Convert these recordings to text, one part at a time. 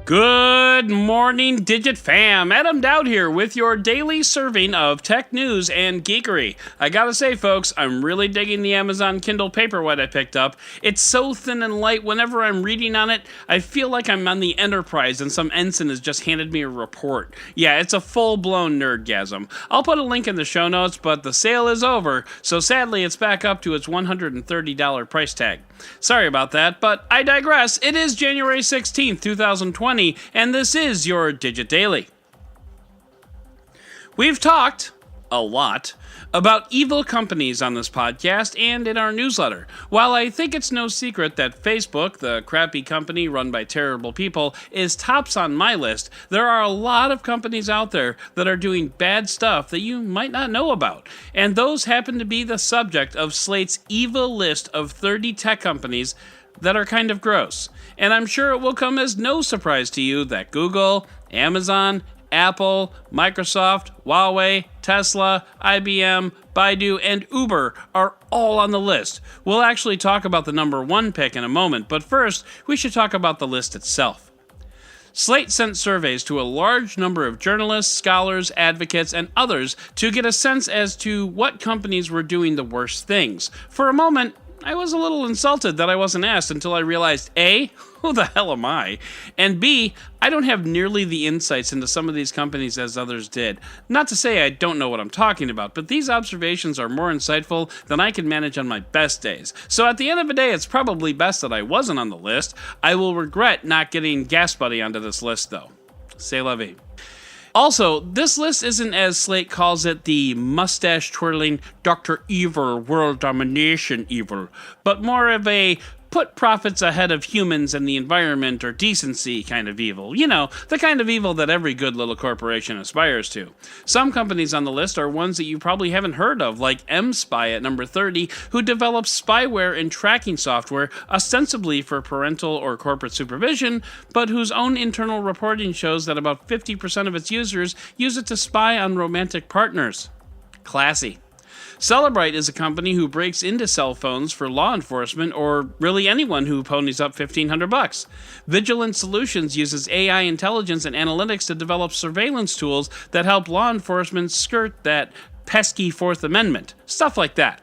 Good morning, Digit fam. Adam Dowd here with your daily serving of tech news and geekery. I gotta say, folks, I'm really digging the Amazon Kindle Paperwhite I picked up. It's so thin and light, whenever I'm reading on it, I feel like I'm on the Enterprise and some ensign has just handed me a report. Yeah, it's a full-blown nerdgasm. I'll put a link in the show notes, but the sale is over, so sadly it's back up to its $130 price tag. Sorry about that, but I digress. It is January 16th, 2020. And this is your Digit Daily. We've talked a lot about evil companies on this podcast and in our newsletter. While I think it's no secret that Facebook, the crappy company run by terrible people, is tops on my list, there are a lot of companies out there that are doing bad stuff that you might not know about. And those happen to be the subject of Slate's evil list of 30 tech companies that are kind of gross. And I'm sure it will come as no surprise to you that Google, Amazon, Apple, Microsoft, Huawei, Tesla, IBM, Baidu, and Uber are all on the list. We'll actually talk about the number one pick in a moment, but first, we should talk about the list itself. Slate sent surveys to a large number of journalists, scholars, advocates, and others to get a sense as to what companies were doing the worst things. For a moment, I was a little insulted that I wasn't asked until I realized A, who the hell am I? And B, I don't have nearly the insights into some of these companies as others did. Not to say I don't know what I'm talking about, but these observations are more insightful than I can manage on my best days. So at the end of the day, it's probably best that I wasn't on the list. I will regret not getting Gas Buddy onto this list, though. C'est la vie. Also, this list isn't, as Slate calls it, the mustache-twirling Dr. Evil world domination evil, but more of a put profits ahead of humans and the environment or decency kind of evil. You know, the kind of evil that every good little corporation aspires to. Some companies on the list are ones that you probably haven't heard of, like mSpy at number 30, who develops spyware and tracking software ostensibly for parental or corporate supervision, but whose own internal reporting shows that about 50% of its users use it to spy on romantic partners. Classy. Cellebrite is a company who breaks into cell phones for law enforcement or really anyone who ponies up $1,500. Vigilant Solutions uses AI intelligence and analytics to develop surveillance tools that help law enforcement skirt that pesky Fourth Amendment. Stuff like that.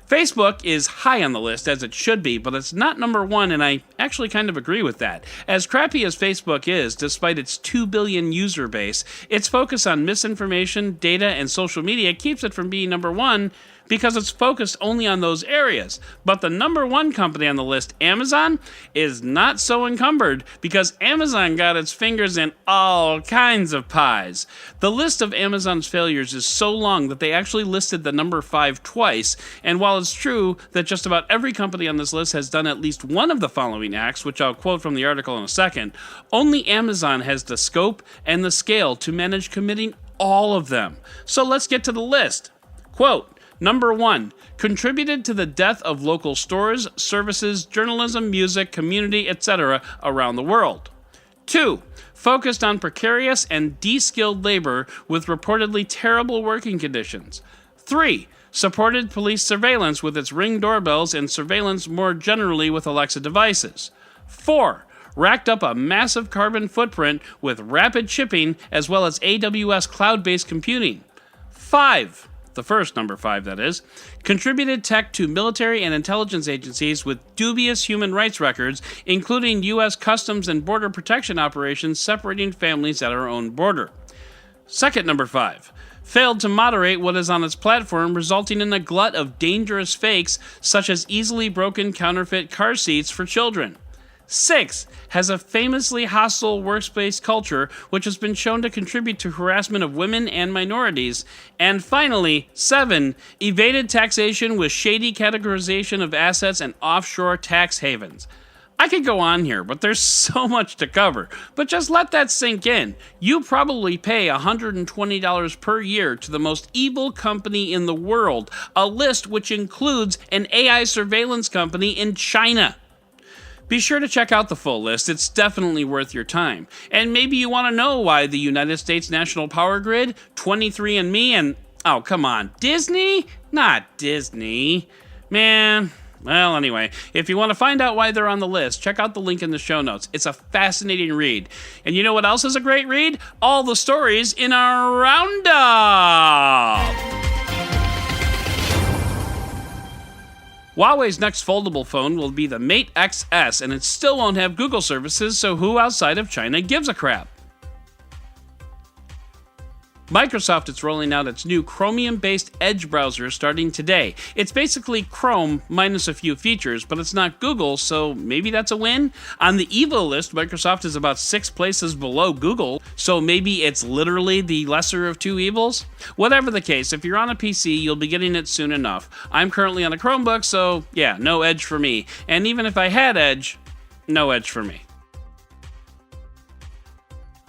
Facebook is high on the list, as it should be, but it's not number one, and I actually kind of agree with that. As crappy as Facebook is, despite its 2 billion user base, its focus on misinformation, data, and social media keeps it from being number one because it's focused only on those areas. But the number one company on the list, Amazon, is not so encumbered because Amazon got its fingers in all kinds of pies. The list of Amazon's failures is so long that they actually listed the number 5 twice, and while it's true that just about every company on this list has done at least one of the following acts, which I'll quote from the article in a second, only Amazon has the scope and the scale to manage committing all of them. So let's get to the list. Quote, Number 1, contributed to the death of local stores, services, journalism, music, community, etc. around the world. 2, focused on precarious and de-skilled labor with reportedly terrible working conditions. 3, supported police surveillance with its Ring doorbells and surveillance more generally with Alexa devices. 4, racked up a massive carbon footprint with rapid shipping as well as AWS cloud-based computing. 5, the first number 5 that is, contributed tech to military and intelligence agencies with dubious human rights records, including U.S. Customs and Border Protection operations separating families at our own border. Second number 5, failed to moderate what is on its platform, resulting in a glut of dangerous fakes such as easily broken counterfeit car seats for children. 6, has a famously hostile workspace culture which has been shown to contribute to harassment of women and minorities. And finally, 7, evaded taxation with shady categorization of assets and offshore tax havens. I could go on here, but there's so much to cover. But just let that sink in. You probably pay $120 per year to the most evil company in the world, a list which includes an AI surveillance company in China. Be sure to check out the full list, it's definitely worth your time. And maybe you want to know why the United States National Power Grid, 23andMe, and, oh come on, Disney? Not Disney. Man, Well, anyway, if you want to find out why they're on the list, check out the link in the show notes. It's a fascinating read. And you know what else is a great read? All the stories in our roundup! Huawei's next foldable phone will be the Mate XS, and it still won't have Google services, so who outside of China gives a crap? Microsoft is rolling out its new Chromium-based Edge browser starting today. It's basically Chrome minus a few features, but it's not Google, so maybe that's a win? On the evil list, Microsoft is about 6 places below Google, so maybe it's literally the lesser of two evils? Whatever the case, if you're on a PC, you'll be getting it soon enough. I'm currently on a Chromebook, so yeah, no Edge for me. And even if I had Edge, no Edge for me.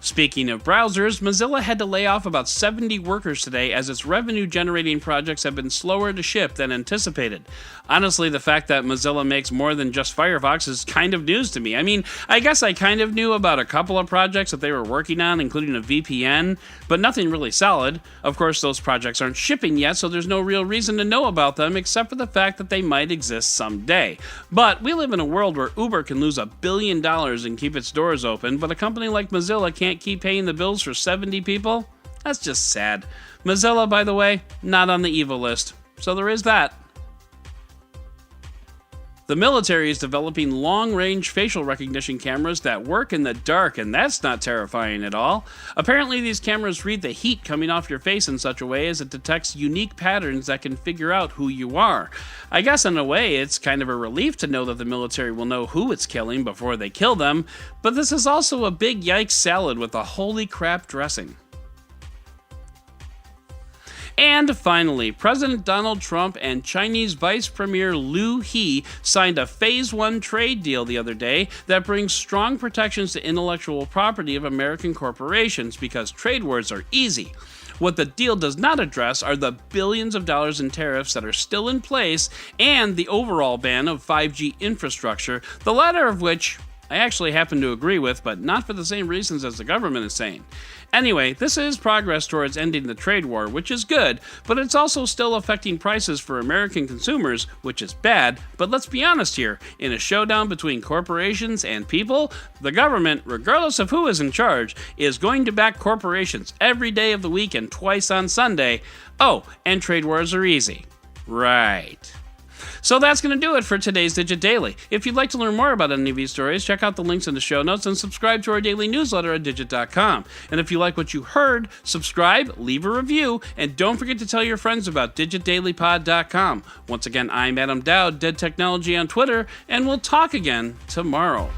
Speaking of browsers, Mozilla had to lay off about 70 workers today as its revenue-generating projects have been slower to ship than anticipated. Honestly, the fact that Mozilla makes more than just Firefox is kind of news to me. I mean, I guess I kind of knew about a couple of projects that they were working on, including a VPN, but nothing really solid. Of course, those projects aren't shipping yet, so there's no real reason to know about them except for the fact that they might exist someday. But we live in a world where Uber can lose $1 billion and keep its doors open, but a company like Mozilla can't keep paying the bills for 70 people? That's just sad. Mozilla, by the way, not on the evil list. So there is that. The military is developing long-range facial recognition cameras that work in the dark, and that's not terrifying at all. Apparently, these cameras read the heat coming off your face in such a way as it detects unique patterns that can figure out who you are. I guess in a way, it's kind of a relief to know that the military will know who it's killing before they kill them, but this is also a big yikes salad with a holy crap dressing. And finally, President Donald Trump and Chinese Vice Premier Liu He signed a Phase 1 trade deal the other day that brings strong protections to intellectual property of American corporations because trade wars are easy. What the deal does not address are the billions of dollars in tariffs that are still in place and the overall ban of 5G infrastructure, the latter of which I actually happen to agree with, but not for the same reasons as the government is saying. Anyway, this is progress towards ending the trade war, which is good, but it's also still affecting prices for American consumers, which is bad. But let's be honest here, in a showdown between corporations and people, the government, regardless of who is in charge, is going to back corporations every day of the week and twice on Sunday. Oh, and trade wars are easy. Right. So that's going to do it for today's Digit Daily. If you'd like to learn more about any of these stories, check out the links in the show notes and subscribe to our daily newsletter at digit.com. And if you like what you heard, subscribe, leave a review, and don't forget to tell your friends about digitdailypod.com. Once again, I'm Adam Dowd, Dead Technology on Twitter, and we'll talk again tomorrow.